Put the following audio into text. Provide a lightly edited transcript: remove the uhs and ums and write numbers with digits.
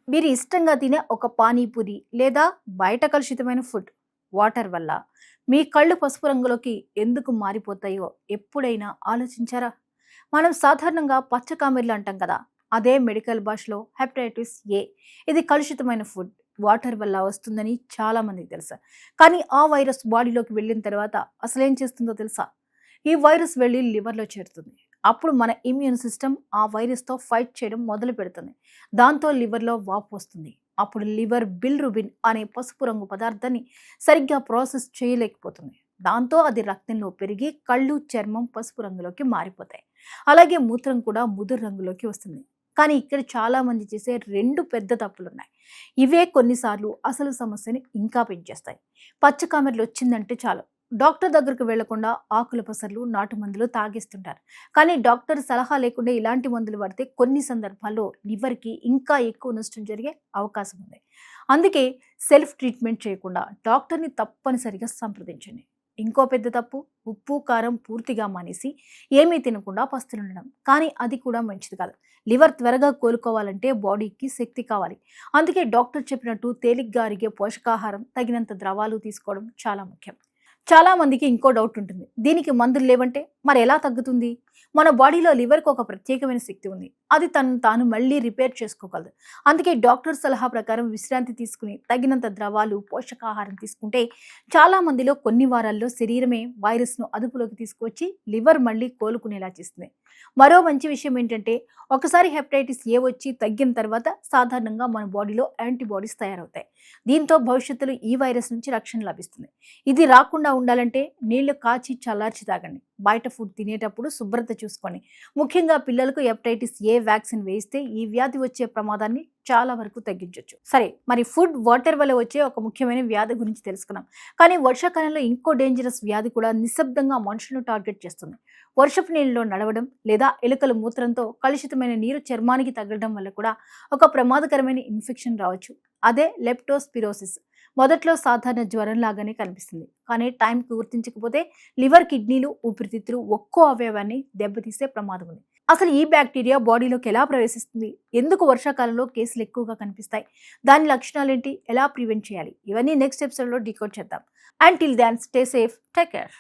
మీరు ఇష్టంగా తినే ఒక పానీపూరి లేదా బయట కలుషితమైన ఫుడ్ వాటర్ వల్ల మీ కళ్ళు పసుపు రంగులోకి ఎందుకు మారిపోతాయో ఎప్పుడైనా ఆలోచించారా? మనం సాధారణంగా పచ్చ కామెర్లు అంటాం కదా, అదే మెడికల్ భాషలో హెపటైటిస్ ఏ. ఇది కలుషితమైన ఫుడ్ వాటర్ వల్ల వస్తుందని చాలా మందికి తెలుసు. కానీ ఆ వైరస్ బాడీలోకి వెళ్ళిన తర్వాత అసలేం చేస్తుందో తెలుసా? ఈ వైరస్ వెళ్ళి లివర్లో చేరుతుంది. అప్పుడు మన ఇమ్యూన్ సిస్టమ్ ఆ వైరస్తో ఫైట్ చేయడం మొదలు పెడుతుంది. దాంతో లివర్లో వాపు వస్తుంది. అప్పుడు లివర్ బిల్రుబిన్ అనే పసుపు రంగు పదార్థాన్ని సరిగ్గా ప్రాసెస్ చేయలేకపోతుంది. దాంతో అది రక్తంలో పెరిగి కళ్ళు, చర్మం పసుపు రంగులోకి మారిపోతాయి. అలాగే మూత్రం కూడా ముదురు రంగులోకి వస్తుంది. కానీ ఇక్కడ చాలా మంది చేసే రెండు పెద్ద తప్పులున్నాయి. ఇవే కొన్నిసార్లు అసలు సమస్యని ఇంకా పెంచేస్తాయి. పచ్చ కామెర్లు వచ్చిందంటే చాలు, డాక్టర్ దగ్గరకు వెళ్లకుండా ఆకుల పసర్లు, నాటు మందులు తాగేస్తుంటారు. కానీ డాక్టర్ సలహా లేకుండా ఇలాంటి మందులు వాడితే కొన్ని సందర్భాల్లో లివర్కి ఇంకా ఎక్కువ నష్టం జరిగే అవకాశం ఉంది. అందుకే సెల్ఫ్ ట్రీట్మెంట్ చేయకుండా డాక్టర్ని తప్పనిసరిగా సంప్రదించండి. ఇంకో పెద్ద తప్పు, ఉప్పు కారం పూర్తిగా మానేసి ఏమీ తినకుండా పస్తులుండడం. కానీ అది కూడా మంచిది కాదు. లివర్ త్వరగా కోలుకోవాలంటే బాడీకి శక్తి కావాలి. అందుకే డాక్టర్ చెప్పినట్టు తేలిగ్గా అరిగే పోషకాహారం, తగినంత ద్రవాలు తీసుకోవడం చాలా ముఖ్యం. చాలా మందికి ఇంకో డౌట్ ఉంటుంది, దీనికి మందులు లేవంటే మరి ఎలా తగ్గుతుంది? మన బాడీలో లివర్కి ఒక ప్రత్యేకమైన శక్తి ఉంది. అది తాను మళ్ళీ రిపేర్ చేసుకోగలదు. అందుకే డాక్టర్ సలహా ప్రకారం విశ్రాంతి తీసుకుని తగినంత ద్రవాలు, పోషకాహారం తీసుకుంటే చాలా మందిలో కొన్ని వారాల్లో శరీరమే వైరస్ను అదుపులోకి తీసుకువచ్చి లివర్ మళ్ళీ కోలుకునేలా చేస్తుంది. మరో మంచి విషయం ఏంటంటే, ఒకసారి హెపటైటిస్ ఏ వచ్చి తగ్గిన తర్వాత సాధారణంగా మన బాడీలో యాంటీబాడీస్ తయారవుతాయి. దీంతో భవిష్యత్తులో ఈ వైరస్ నుంచి రక్షణ లభిస్తుంది. ఇది రాకుండా ఉండాలంటే నీళ్లు కాచి చల్లార్చి తాగండి. బయట ఫుడ్ తినేటప్పుడు శుభ్రత చూసుకోండి. ముఖ్యంగా పిల్లలకు హెపటైటిస్ ఏ వ్యాక్సిన్ వేయిస్తే ఈ వ్యాధి వచ్చే ప్రమాదాన్ని చాలా వరకు తగ్గించవచ్చు. సరే, మరి ఫుడ్ వాటర్ వల్ల వచ్చే ఒక ముఖ్యమైన వ్యాధి గురించి తెలుసుకున్నాం. కానీ వర్షాకాలంలో ఇంకో డేంజరస్ వ్యాధి కూడా నిశ్శబ్దంగా మనుషులను టార్గెట్ చేస్తుంది. వర్షపు నీళ్ళలో నడవడం లేదా ఎలుకల మూత్రంతో కలుషితమైన నీరు చర్మానికి తగలడం వల్ల కూడా ఒక ప్రమాదకరమైన ఇన్ఫెక్షన్ రావచ్చు. అదే లెప్టోస్పిరోసిస్. మొదట్లో సాధారణ జ్వరం లాగానే కనిపిస్తుంది. కానీ టైంకి గుర్తించకపోతే లివర్, కిడ్నీలు, ఊపిరితిత్తులు ఒక్కో అవయవాన్ని దెబ్బతీసే ప్రమాదం ఉంది. అసలు ఈ బ్యాక్టీరియా బాడీలోకి ఎలా ప్రవేశిస్తుంది? ఎందుకు వర్షాకాలంలో కేసులు ఎక్కువగా కనిపిస్తాయి? దాని లక్షణాలేంటి? ఎలా ప్రివెంట్ చేయాలి? ఇవన్నీ నెక్స్ట్ ఎపిసోడ్లో డీకోడ్ చేద్దాం. Until then stay safe, take care.